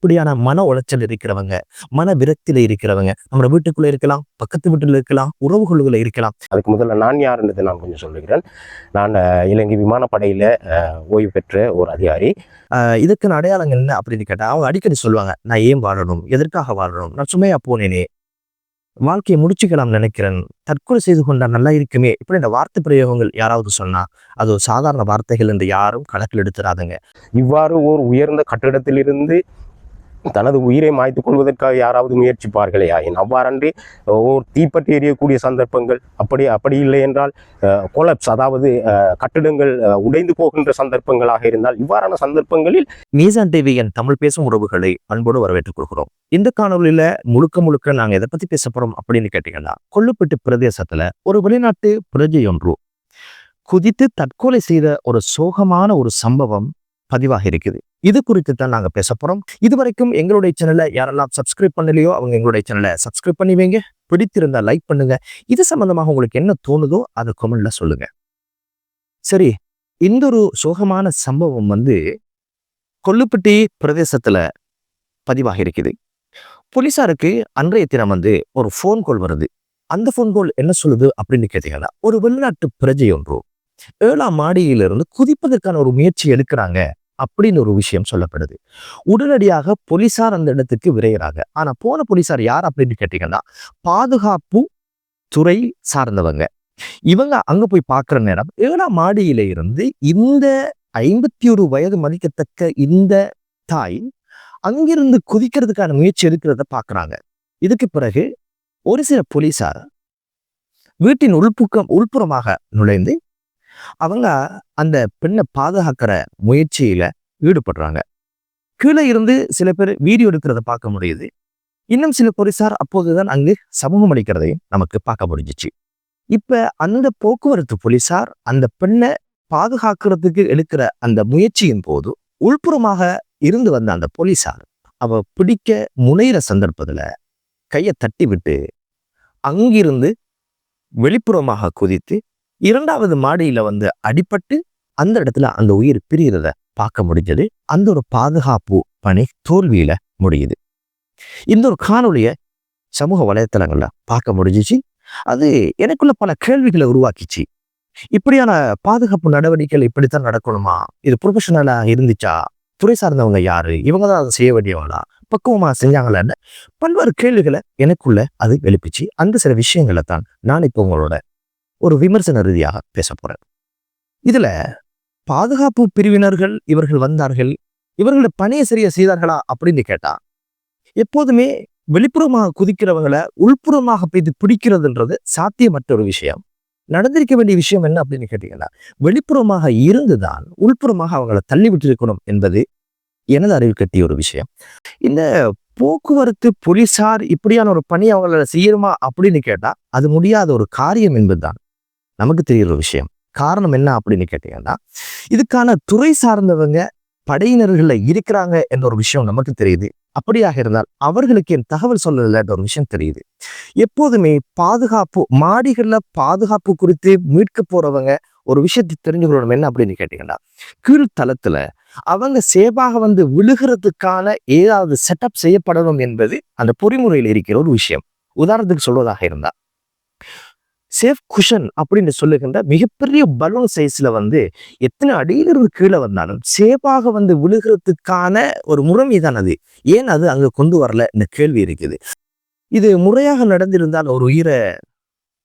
இப்படியான மன உளைச்சல் இருக்கிறவங்க, மன விரக்தியில இருக்கிறவங்க, நம்ம வீட்டுக்குள்ள இருக்கலாம், பக்கத்து வீட்டுல இருக்கலாம், உறவுகளுக்குள்ள இருக்கலாம். அதுக்கு முதல்ல நான் யாருன்றதை நான் கொஞ்சம் சொல்லுகிறேன். நான் இலங்கை விமானப்படையில ஓய்வு பெற்ற ஒரு அதிகாரி. இதுக்கான அடையாளங்கள் என்ன அப்படின்னு கேட்டா, அவங்க அடிக்கடி சொல்லுவாங்க, நான் ஏன் வாழணும், எதற்காக வாழணும், நான் சுமையா போனேனே, வாழ்க்கையை முடிச்சுக்கலாம் நினைக்கிறேன், தற்கொலை செய்து கொண்டா நல்லா இருக்குமே, இப்படி இந்த வார்த்தை பிரயோகங்கள் யாராவது சொன்னா அது ஒரு சாதாரண வார்த்தைகள் என்று யாரும் கணக்கில் எடுத்துறாதுங்க. இவ்வாறு ஒரு உயர்ந்த கட்டிடத்திலிருந்து தனது உயிரை மாய்த்து கொள்வதற்காக யாராவது முயற்சிப்பார்களே ஆயின், அவ்வாறன்றி ஒரு தீப்பற்றி எரியக்கூடிய சந்தர்ப்பங்கள், அப்படி இல்லை என்றால் கொலப்ஸ், அதாவது கட்டிடங்கள் உடைந்து போகின்ற சந்தர்ப்பங்களாக இருந்தால், இவ்வாறான சந்தர்ப்பங்களில் மீசான் டிவியின் தமிழ் பேசும் உறவுகளை அன்போடு வரவேற்றுக் கொள்கிறோம். இந்த காணொலியில முழுக்க நாங்க எதை பத்தி பேச போறோம் அப்படின்னு கேட்டீங்கன்னா, கொல்லுப்பட்டு பிரதேசத்துல ஒரு வெளிநாட்டு பிரஜை ஒன்று குதித்து தற்கொலை செய்த ஒரு சோகமான ஒரு சம்பவம் பதிவாக இருக்குது. இது குறித்து தான் நாங்க பேச போறோம். இதுவரைக்கும் எங்களுடைய சேனலை யாரெல்லாம் சப்ஸ்கிரைப் பண்ணலையோ அவங்க எங்களுடைய சேனலை சப்ஸ்கிரைப் பண்ணி வைங்க. பிடித்திருந்தா லைக் பண்ணுங்க. இது சம்பந்தமாக உங்களுக்கு என்ன தோணுதோ அதை கமெண்ட்ல சொல்லுங்க. சரி, இந்த ஒரு சோகமான சம்பவம் கொல்லுப்பட்டி பிரதேசத்துல பதிவாக இருக்குது. போலீசாருக்கு அன்றைய தினம் ஒரு போன் கால் வருது. அந்த போன் கால் என்ன சொல்லுது அப்படின்னு கேட்டீங்கன்னா, ஒரு வெளிநாட்டு பிரஜை ஒன்று 7ஆம் மாடியிலிருந்து குதிப்பதற்கான ஒரு முயற்சி எடுக்கிறாங்க அப்படின்னு ஒரு விஷயம் சொல்லப்படுது. உடனடியாக போலீசார் அந்த இடத்துக்கு விரைகிறாங்க. ஆனா போன போலீசார் யார் அப்படின்னு கேட்டீங்கன்னா, பாதுகாப்பு துறை சார்ந்தவங்க. இவங்க அங்க போய் பார்க்கிற நேரம் 7ஆம் மாடியில இருந்து இந்த 51 வயது மதிக்கத்தக்க இந்த தாய் அங்கிருந்து குதிக்கிறதுக்கான முயற்சி எடுக்கிறத பாக்குறாங்க. இதுக்கு பிறகு ஒரு சில போலீசார் வீட்டின் உள்புறமாக நுழைந்து அவங்க அந்த பெண்ணை பாதுகாக்கிற முயற்சியில ஈடுபடுறாங்க. கீழே இருந்து சில பேர் வீடியோ எடுக்கிறத பார்க்க முடியுது. இன்னும் சில போலீசார் அப்போதுதான் அங்கு சமூகம் அளிக்கிறதையும் நமக்கு பார்க்க முடிஞ்சிச்சு. இப்ப அந்த போக்குவரத்து போலீசார் அந்த பெண்ணை பாதுகாக்கிறதுக்கு எடுக்கிற அந்த முயற்சியின் போது உள்புறமாக இருந்து வந்த அந்த போலீசார் அவ பிடிக்க முனைகிற சந்தர்ப்பத்துல கையை தட்டி விட்டு அங்கிருந்து வெளிப்புறமாக குதித்து 2வது மாடியில அடிபட்டு அந்த இடத்துல அந்த உயிர் பிரிகிறத பார்க்க முடிஞ்சது. அந்த ஒரு பாதுகாப்பு பணி தோல்வியில முடியுது. இந்த ஒரு காணொலிய சமூக வலைத்தளங்கள்ல பார்க்க முடிஞ்சிச்சு. அது எனக்குள்ள பல கேள்விகளை உருவாக்கிச்சு. இப்படியான பாதுகாப்பு நடவடிக்கைகள் இப்படித்தான் நடக்கணுமா? இது ப்ரொஃபஷனலா இருந்துச்சா? துறை சார்ந்தவங்க யாரு? இவங்க தான் அதை செய்ய வேண்டியவங்களா? பக்குவமா செஞ்சாங்களான்னு பல்வேறு கேள்விகளை எனக்குள்ள அது எழுப்பிச்சு. அந்த சில விஷயங்களை தான் நான் இப்போ உங்களோட ஒரு விமர்சன ரீதியாக பேச போறேன். இதுல பாதுகாப்பு பிரிவினர்கள் இவர்கள் வந்தார்கள், இவர்களோட பணியை சரியா செய்தார்களா அப்படின்னு கேட்டா, எப்போதுமே வெளிப்புறமாக குதிக்கிறவங்களை உள்புறமாக போய் பிடிக்கிறதுன்றது சாத்தியமற்ற ஒரு விஷயம். நடந்திருக்க வேண்டிய விஷயம் என்ன அப்படின்னு கேட்டீங்கன்னா, வெளிப்புறமாக இருந்துதான் உள்புறமாக அவங்களை தள்ளி விட்டிருக்கணும் என்பது எனது அறிவு கட்டிய ஒரு விஷயம். இந்த போக்குவரத்து போலீசார் இப்படியான ஒரு பணி அவங்கள செய்யணுமா அப்படின்னு கேட்டா, அது முடியாத ஒரு காரியம் என்பதுதான் நமக்கு தெரிகிற ஒரு விஷயம். காரணம் என்ன அப்படின்னு கேட்டீங்கன்னா, இதுக்கான துறை சார்ந்தவங்க படையினர்கள்ல இருக்கிறாங்க என்ற ஒரு விஷயம் நமக்கு தெரியுது. அப்படியாக இருந்தால் அவர்களுக்கு என் தகவல் சொல்லல என்ற ஒரு விஷயம் தெரியுது. எப்போதுமே பாதுகாப்பு மாடிகள்ல பாதுகாப்பு குறித்து மீட்க போறவங்க ஒரு விஷயத்தை தெரிஞ்சுக்கணும். என்ன அப்படின்னு கேட்டீங்கன்னா, கீழ்த்தளத்துல அவங்க சேவாக விழுகிறதுக்கான ஏதாவது செட்டப் செய்யப்படணும் என்பது அந்த பொறிமுறையில் இருக்கிற ஒரு விஷயம். உதாரணத்துக்கு சொல்வதாக இருந்தா, சேஃப் குஷன் அப்படின்னு சொல்லுகின்ற மிகப்பெரிய பலூன் சைஸ்ல எத்தனை அடியிலிருந்து கீழே வந்தாலும் சேஃபாக விழுகிறதுக்கான ஒரு முறைமை தான் அது. ஏன் அது அங்க கொண்டு வரல இந்த கேள்வி இருக்குது. இது முறையாக நடந்திருந்தால் ஒரு உயிரை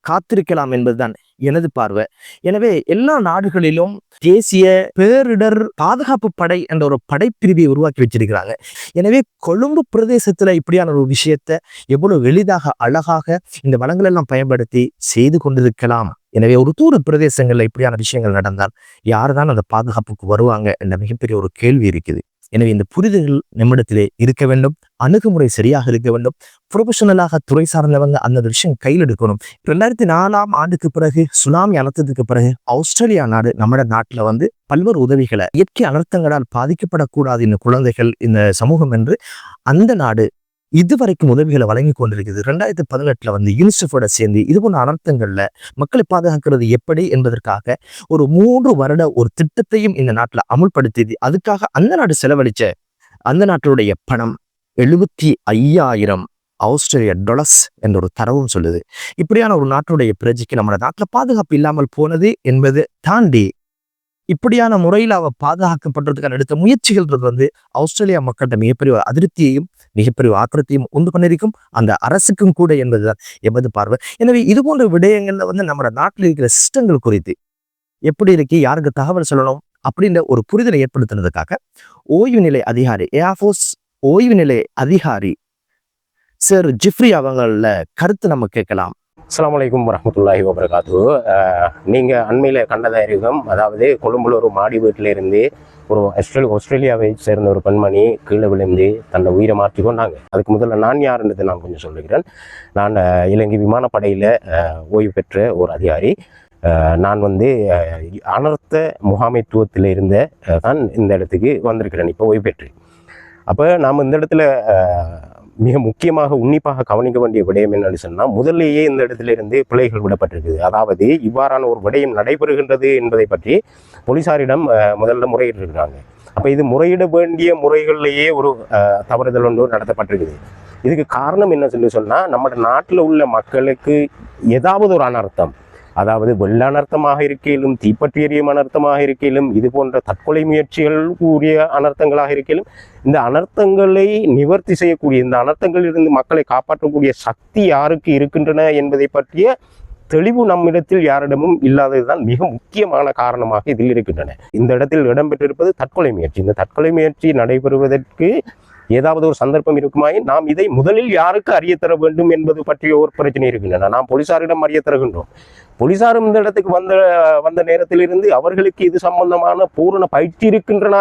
காத்திருக்கலாம் என்பதுதான் எனது பார்வை. எனவே எல்லா நாடுகளிலும் தேசிய பேரிடர் பாதுகாப்பு படை என்ற ஒரு படைப்பிரிவை உருவாக்கி வச்சிருக்கிறாங்க. எனவே கொழும்பு பிரதேசத்துல இப்படியான ஒரு விஷயத்த எவ்வளவு எளிதாக அழகாக இந்த வளங்கள் எல்லாம் பயன்படுத்தி செய்து கொண்டிருக்கலாம். எனவே ஒரு தூர பிரதேசங்கள்ல இப்படியான விஷயங்கள் நடந்தால் யாருதான் அந்த பாதுகாப்புக்கு வருவாங்க என்ற மிகப்பெரிய ஒரு கேள்வி இருக்குது. எனவே இந்த புரிதல்கள் நம்மிடத்திலே இருக்க வேண்டும். அணுகுமுறை சரியாக இருக்க வேண்டும். ப்ரொஃபஷனலாக துறை சார்ந்தவங்க அந்த விஷயம் கையில் எடுக்கணும். 2004ஆம் ஆண்டுக்கு பிறகு சுனாமி அனர்த்தத்துக்கு பிறகு ஆஸ்திரேலியா நாடு நம்ம நாட்டுல பல்வேறு உதவிகளை இயற்கை அனர்த்தங்களால் பாதிக்கப்படக்கூடாது இந்த குழந்தைகள் இந்த சமூகம் என்று அந்த நாடு இதுவரைக்கும் உதவிகளை வழங்கி கொண்டிருக்குது. 2018 யூனிசெஃபோட சேர்ந்து இது போன்ற அனர்த்தங்கள்ல மக்களை பாதுகாக்கிறது எப்படி என்பதற்காக ஒரு 3 வருட ஒரு திட்டத்தையும் இந்த நாட்டுல அமுல்படுத்தி அதுக்காக அந்த நாடு செலவழிச்ச அந்த நாட்டுடைய பணம் 75,000 ஆஸ்திரேலிய டாலர்ஸ் என்ற ஒரு தரவும் சொல்லுது. இப்படியான ஒரு நாட்டுடைய பிரஜைக்கு நம்ம நாட்டில் பாதுகாப்பு இல்லாமல் போனது என்பது தாண்டி இப்படியான முறையில் அவ பாதுகாக்கப்படுறதுக்கான எடுத்த முயற்சிகள் ஆஸ்திரேலியா மக்கள்கிட்ட மிகப்பெரிய அதிருப்தியையும் மிகப்பெரிய ஆக்கிரத்தையும் உண்டு பண்ணிருக்கும் அந்த அரசுக்கும் கூட என்பதுதான் எமது பார்வை. எனவே இது போன்ற விடயங்கள்ல நம்ம நாட்டில் இருக்கிற சிஸ்டங்கள் குறித்து எப்படி இருக்கு, யாருக்கு தகவல் சொல்லணும் அப்படின்ற ஒரு புரிதலை ஏற்படுத்தினதுக்காக ஓய்வு நிலை அதிகாரி, ஏர்ஃபோர்ஸ் ஓய்வு நிலை அதிகாரி சார் ஜிப்ரி அவங்கள கருத்து நம்ம கேட்கலாம். அஸ்ஸலாமு அலைக்கும் வரஹ்மத்துல்லாஹி வபரகாத்துஹு. நீங்கள் அண்மையில் கண்டதாயிருக்கும், அதாவது கொழும்புல ஒரு மாடி வீட்டிலிருந்து ஒரு ஆஸ்திரேலியாவை சேர்ந்த ஒரு பெண்மணி கீழே விழுந்து தன்னை உயிரை மாற்றி கொண்டாங்க. அதுக்கு முதல்ல நான் யாருன்றதை நான் கொஞ்சம் சொல்லுகிறேன். நான் இலங்கை விமானப்படையில் ஓய்வு பெற்ற ஒரு அதிகாரி. நான் அனர்த்த முகாமைத்துவத்தில் இருந்த தான் இந்த இடத்துக்கு வந்திருக்கிறேன், இப்போ ஓய்வு பெற்று. அப்போ நாம் இந்த இடத்துல மிக முக்கியமாக உன்னிப்பாக கவனிக்க வேண்டிய விடயம் என்னன்னு சொன்னால், முதல்லேயே இந்த இடத்துல இருந்து பிழைகள் விடப்பட்டிருக்குது. அதாவது இவ்வாறான ஒரு விடயம் நடைபெறுகின்றது என்பதை பற்றி போலீசாரிடம் முதல்ல முறையிட்டிருக்கிறாங்க. அப்போ இது முறையிட வேண்டிய முறைகளிலேயே ஒரு தவறுதல் ஒன்று நடத்தப்பட்டிருக்குது. இதுக்கு காரணம் என்ன சொல்லி சொன்னால், நம்ம நாட்டில் உள்ள மக்களுக்கு ஏதாவது ஒரு அனர்த்தம், அதாவது வெள்ள அனர்த்தமாக இருக்கையிலும், தீப்பற்றி எரியும் அனர்த்தமாக இருக்கையிலும், இது போன்ற தற்கொலை முயற்சிகள் கூறிய அனர்த்தங்களாக இருக்கையிலும், இந்த அனர்த்தங்களை நிவர்த்தி செய்யக்கூடிய, இந்த அனர்த்தங்களிலிருந்து மக்களை காப்பாற்றக்கூடிய சக்தி யாருக்கு இருக்கின்றன என்பதை பற்றிய தெளிவு நம்மிடத்தில் யாரிடமும் இல்லாததுதான் மிக முக்கியமான காரணமாக இதில் இருக்கின்றன. இந்த இடத்தில் இடம்பெற்றிருப்பது தற்கொலை முயற்சி. இந்த தற்கொலை முயற்சி நடைபெறுவதற்கு ஏதாவது ஒரு சந்தர்ப்பம் இருக்குமாயின் நாம் இதை முதலில் யாருக்கு அறிய தர வேண்டும் என்பது பற்றிய ஒரு பிரச்சனை இருக்கின்றன. நாம் போலீசாரிடம் அறிய தருகின்றோம். போலீசாரும் இந்த இடத்துக்கு வந்த நேரத்திலிருந்து அவர்களுக்கு இது சம்பந்தமான பூரண பயிற்சி இருக்கின்றன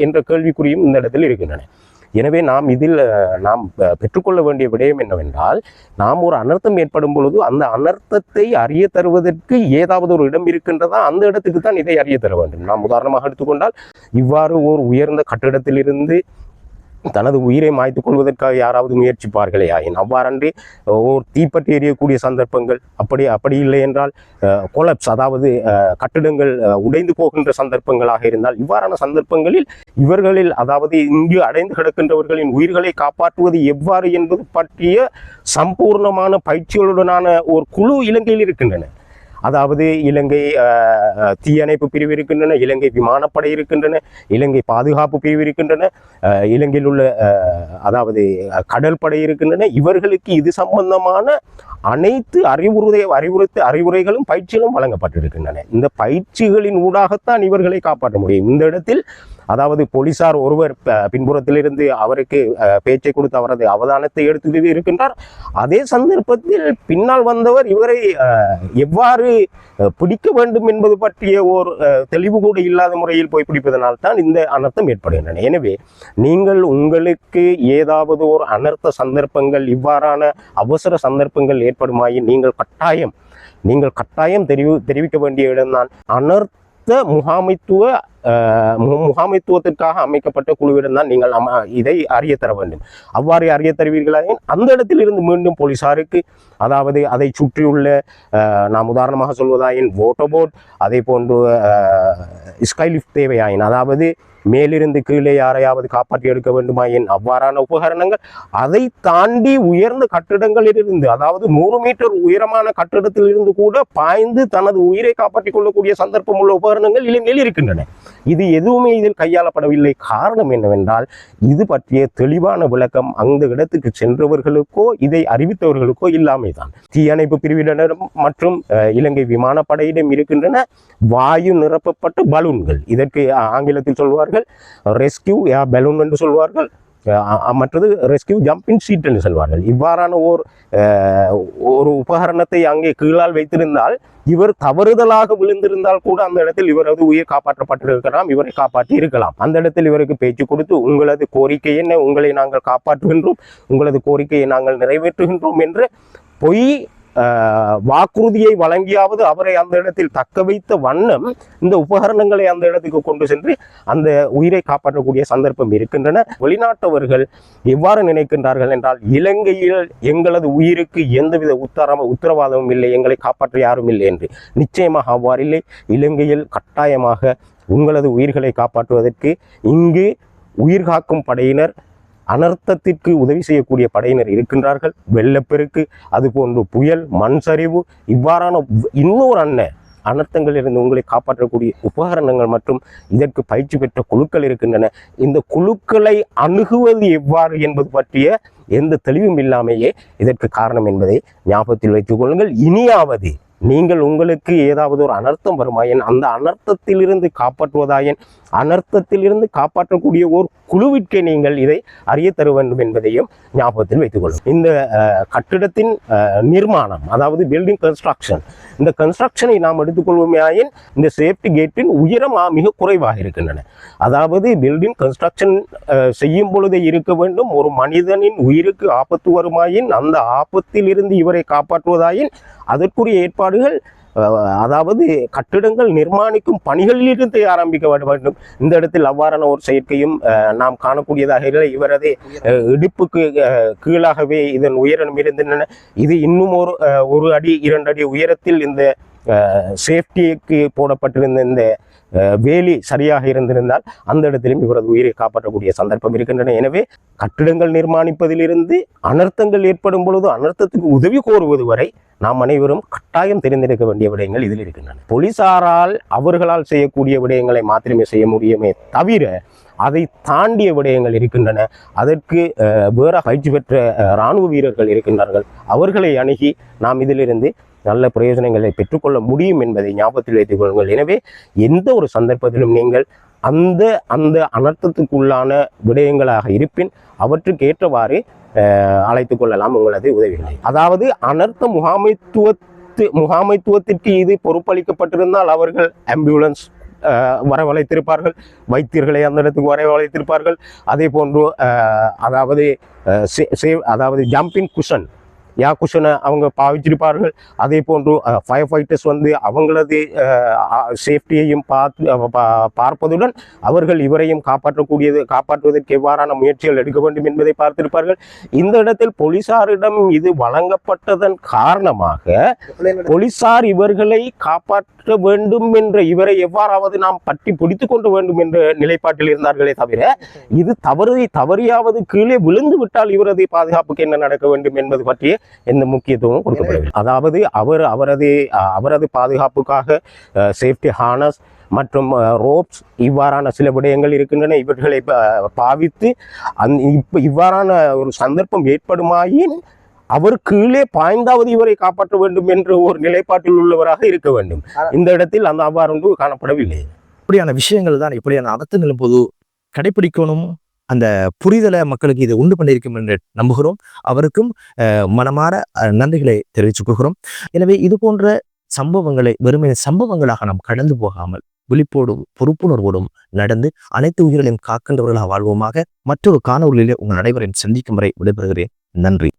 என்ற கேள்விக்குறியும் இந்த இடத்தில் இருக்கின்றன. எனவே நாம் பெற்றுக்கொள்ள வேண்டிய விடயம் என்னவென்றால், நாம் ஒரு அனர்த்தம் ஏற்படும் பொழுது அந்த அனர்த்தத்தை அறிய தருவதற்கு ஏதாவது ஒரு இடம் இருக்கின்றதா, அந்த இடத்துக்கு தான் இதை அறிய தர வேண்டும். நாம் உதாரணமாக எடுத்துக்கொண்டால், இவ்வாறு ஒரு உயர்ந்த கட்டிடத்திலிருந்து தனது உயிரை மாய்த்து கொள்வதற்காக யாராவது முயற்சிப்பார்களே ஆயின், அவ்வாறன்றி ஒரு தீப்பற்றி எரியக்கூடிய சந்தர்ப்பங்கள், அப்படி இல்லை என்றால் கொலப்ஸ், அதாவது கட்டிடங்கள் உடைந்து போகின்ற சந்தர்ப்பங்களாக இருந்தால், இவ்வாறான சந்தர்ப்பங்களில் இவர்களில், அதாவது இங்கு அடைந்து கிடக்கின்றவர்களின் உயிர்களை காப்பாற்றுவது எவ்வாறு என்பது பற்றிய சம்பூர்ணமான பயிற்சிகளுடனான ஒரு குழு இலங்கையில் இருக்கின்றன. அதாவது இலங்கை தீயணைப்பு பிரிவு இருக்கின்றன, இலங்கை விமானப்படை இருக்கின்றன, இலங்கை பாதுகாப்பு பிரிவு இருக்கின்றன, இலங்கையில் உள்ள அதாவது கடல் படை இருக்கின்றன. இவர்களுக்கு இது சம்பந்தமான அனைத்து அறிவுரைகளும் பயிற்சிகளும் வழங்கப்பட்டிருக்கின்றன. இந்த பயிற்சிகளின் ஊடாகத்தான் இவர்களை காப்பாற்ற முடியும். இந்த இடத்தில் அதாவது போலீசார் ஒருவர் பின்புறத்திலிருந்து அவருக்கு பேச்சை கொடுத்து அவரது அவதானத்தை எடுத்து இருக்கின்றார். அதே சந்தர்ப்பத்தில் பின்னால் வந்தவர் இவரை எவ்வாறு பிடிக்க வேண்டும் என்பது பற்றிய ஒரு தெளிவு கூட இல்லாத முறையில் போய் பிடிப்பதனால் தான் இந்த அனர்த்தம் ஏற்படுகின்றன. எனவே நீங்கள் உங்களுக்கு ஏதாவது ஒரு அனர்த்த சந்தர்ப்பங்கள், இவ்வாறான அவசர சந்தர்ப்பங்கள் ஏற்படுமாயின் நீங்கள் கட்டாயம் தெரிவிக்க வேண்டிய இடம்தான் அனர்த்த முகாமைத்துவத்திற்காக அமைக்கப்பட்ட குழுவிடம் தான் நீங்கள் இதை அறிய தர வேண்டும். அவ்வாறு அறிய தருவீர்களாயின் அந்த இடத்திலிருந்து மீண்டும் போலீசாருக்கு, அதாவது அதை சுற்றியுள்ள நாம் உதாரணமாக சொல்வதாயின் மோட்டோபோட், அதே போன்று ஸ்கைலிஃப்ட் தேவையாயின், அதாவது மேலிருந்து கீழே யாரையாவது காப்பாற்றி எடுக்க வேண்டுமாயின் அவ்வாறான உபகரணங்கள், அதை தாண்டி உயர்ந்த கட்டிடங்களிலிருந்து, அதாவது 100 மீட்டர் உயரமான கட்டிடத்திலிருந்து கூட பாய்ந்து தனது உயிரை காப்பாற்றிக் கொள்ளக்கூடிய சந்தர்ப்பம் உள்ள உபகரணங்கள் இலங்கையில் இருக்கின்றன. இது எதுவுமே இதில் கையாளப்படவில்லை. காரணம் என்னவென்றால், இது பற்றிய தெளிவான விளக்கம் அந்த இடத்துக்கு சென்றவர்களுக்கோ இதை அறிவித்தவர்களுக்கோ இல்லாமை தான். தீயணைப்பு பிரிவினரிடம் மற்றும் இலங்கை விமானப்படையிடம் இருக்கின்றன வாயு நிரப்பப்பட்ட பலூன்கள். இதற்கு ஆங்கிலத்தில் சொல்வார்கள் ரெஸ்கியூ ஏர் பலூன் என்று சொல்வார்கள், மற்றது ரெஸ்கியூ ஜம்பிங் சீட் என்று சொல்வார்கள். இவ்வாறான ஒரு உபகரணத்தை அங்கே கீழால் வைத்திருந்தால், இவர் தவறுதலாக விழுந்திருந்தால் கூட அந்த இடத்தில் இவரது உயிர் காப்பாற்றப்பட்டிருக்கலாம், இவரை காப்பாற்றி இருக்கலாம். அந்த இடத்தில் இவருக்கு பேச்சு கொடுத்து, உங்களது கோரிக்கை என்ன, உங்களை நாங்கள் காப்பாற்றுகின்றோம், உங்களது கோரிக்கையை நாங்கள் நிறைவேற்றுகின்றோம் என்று பொய் வாக்குறுதியை வழங்கியாவது அவரை அந்த இடத்தில் தக்க வைத்த வண்ணம் இந்த உபகரணங்களை அந்த இடத்துக்கு கொண்டு சென்று அந்த உயிரை காப்பாற்றக்கூடிய சந்தர்ப்பம் இருக்கின்றன. வெளிநாட்டவர்கள் எவ்வாறு நினைக்கின்றார்கள் என்றால், இலங்கையில் எங்களது உயிருக்கு எந்தவித உத்தரவாதமும் இல்லை, எங்களை காப்பாற்ற யாரும் இல்லை என்று. நிச்சயமாக அவ்வாறில்லை. இலங்கையில் கட்டாயமாக உங்களது உயிர்களை காப்பாற்றுவதற்கு இங்கு உயிர் காக்கும் படையினர் அனர்த்தத்திற்கு உதவி செய்யக்கூடிய படையினர் இருக்கின்றார்கள். வெள்ளப்பெருக்கு, அதுபோன்று புயல், மண் சரிவு, இவ்வாறான இன்னொரு அனர்த்தங்களிலிருந்து உங்களை காப்பாற்றக்கூடிய உபகரணங்கள் மற்றும் இதற்கு பயிற்சி பெற்ற குழுக்கள் இருக்கின்றன. இந்த குழுக்களை அணுகுவது எவ்வாறு என்பது பற்றிய எந்த தெளிவும் இல்லாமையே இதற்கு காரணம் என்பதை ஞாபகத்தில் வைத்துக் கொள்ளுங்கள். இனியாவது நீங்கள் உங்களுக்கு ஏதாவது ஒரு அனர்த்தம் வருமாயின் அந்த அனர்த்தத்திலிருந்து காப்பாற்றுவதாயின் அனர்த்தத்திலிருந்து காப்பாற்றக்கூடிய ஒரு குழுவிற்கே நீங்கள் இதை அறிய தர வேண்டும் என்பதையும் ஞாபகத்தில் வைத்துக் கொள்ளும். இந்த கட்டிடத்தின் நிர்மாணம், அதாவது பில்டிங் கன்ஸ்ட்ரக்ஷன், இந்த கன்ஸ்ட்ரக்ஷனை நாம் எடுத்துக்கொள்வோமேயாயின் இந்த சேஃப்டி கேட்டின் உயரம் மிக குறைவாக இருக்கின்றன. அதாவது பில்டிங் கன்ஸ்ட்ரக்ஷன் செய்யும் பொழுதே இருக்க வேண்டும், ஒரு மனிதனின் உயிருக்கு ஆபத்து வருமாயின் அந்த ஆபத்தில் இருந்து இவரை காப்பாற்றுவதாயின் அதற்குரிய ஏற்பாடுகள், அதாவது கட்டிடங்கள் நிர்மாணிக்கும் பணிகளிலிருந்து ஆரம்பிக்க வேண்டும். இந்த இடத்தில் அவ்வாறான ஒரு செயற்கையும் நாம் காணக்கூடியதாக இல்லை. இவரது இடுப்புக்கு கீழாகவே இதன் உயரம் இருந்தன. இது இன்னும் ஒரு அடி 2 அடி உயரத்தில் இந்த சேஃப்டிக்கு போடப்பட்டிருந்த இந்த வேலி சரியாக இருந்திருந்தால் அந்த இடத்திலும் இவரது உயிரை காப்பாற்றக்கூடிய சந்தர்ப்பம் இருக்கின்றன. எனவே கட்டிடங்கள் நிர்மாணிப்பதிலிருந்து அனர்த்தங்கள் ஏற்படும் பொழுது அனர்த்தத்துக்கு உதவி கோருவது வரை நாம் அனைவரும் கட்டாயம் தெரிந்திருக்க வேண்டிய விடயங்கள் இதில் இருக்கின்றன. போலீசாரால் அவர்களால் செய்யக்கூடிய விடயங்களை மாத்திரமே செய்ய முடியுமே தவிர அதை தாண்டிய விடயங்கள் இருக்கின்றன. அதற்கு வேற பயிற்சி பெற்ற இராணுவ வீரர்கள் இருக்கின்றார்கள். அவர்களை அணுகி நாம் இதிலிருந்து நல்ல பிரயோஜனங்களை பெற்றுக்கொள்ள முடியும் என்பதை ஞாபகத்தில் வைத்துக் கொள்ளுங்கள். எனவே எந்த ஒரு சந்தர்ப்பத்திலும் நீங்கள் அந்த அனர்த்தத்துக்குள்ளான விடயங்களாக இருப்பின் அவற்றுக்கு ஏற்றவாறு அழைத்துக் கொள்ளலாம் உங்களது உதவிகளை. அதாவது அனர்த்த முகாமைத்துவத்திற்கு இது பொறுப்பளிக்கப்பட்டிருந்தால் அவர்கள் ஆம்புலன்ஸ் வரவழைத்திருப்பார்கள், வைத்தியர்களை அந்த இடத்துக்கு வரவழைத்திருப்பார்கள். அதே போன்று அதாவது ஜம்பிங் குஷன், குஷனை அவங்க பாவிச்சிருப்பார்கள். அதே போன்று ஃபயர் ஃபைட்டர்ஸ் அவங்களது சேஃப்டியையும் பார்ப்பதுடன் அவர்கள் இவரையும் காப்பாற்றுவதற்கு எவ்வாறான முயற்சிகள் எடுக்க வேண்டும் என்பதை பார்த்திருப்பார்கள். இந்த இடத்தில் போலீசாரிடம் இது வழங்கப்பட்டதன் காரணமாக போலீசார் இவர்களை காப்பாற்ற வேண்டும் என்ற, இவரை எவ்வாறாவது நாம் பற்றி பிடித்துக் கொள்ள வேண்டும் என்ற நிலைப்பாட்டில் இருந்தார்களே தவிர இது தவறியாவது கீழே விழுந்து விட்டால் இவரது பாதுகாப்புக்கு என்ன நடக்க வேண்டும் என்பது பற்றிய எந்த முக்கியத்துவமும் கொடுக்கப்படவில்லை. அதாவது அவரது பாதுகாப்புக்காக சேஃப்டி ஹார்னஸ் மற்றும் ரோப்ஸ் இவ்வாறான சில விடயங்கள் இருக்கின்றன. இவர்களை பாவித்து இவ்வாறான ஒரு சந்தர்ப்பம் ஏற்படுமாயின் அவர் கீழே பாய்ந்தாவது இவரை காப்பாற்ற வேண்டும் என்ற ஒரு நிலைப்பாட்டில் உள்ளவராக இருக்க வேண்டும். இந்த இடத்தில் அந்த அவ்வாறு காணப்படவில்லை. இப்படியான விஷயங்கள் தான் இப்படியான அர்த்தங்களும் போது கடைபிடிக்கணும். அந்த புரிதலை மக்களுக்கு இது உண்டு பண்ணியிருக்கும் என்று நம்புகிறோம். அவருக்கும் மனமாற நன்றிகளை தெரிவித்துக் கொள்கிறோம். எனவே இது போன்ற சம்பவங்களை வெறுமை சம்பவங்களாக நாம் கடந்து போகாமல் விழிப்போடும் பொறுப்புணர்வோடும் நடந்து அனைத்து உயிர்களையும் காக்கின்றவர்களாக வாழ்வோமாக. மற்றொரு காணொலியிலே உங்கள் அனைவரையும் சந்திக்கும் வரை விடைபெறுகிறேன். நன்றி.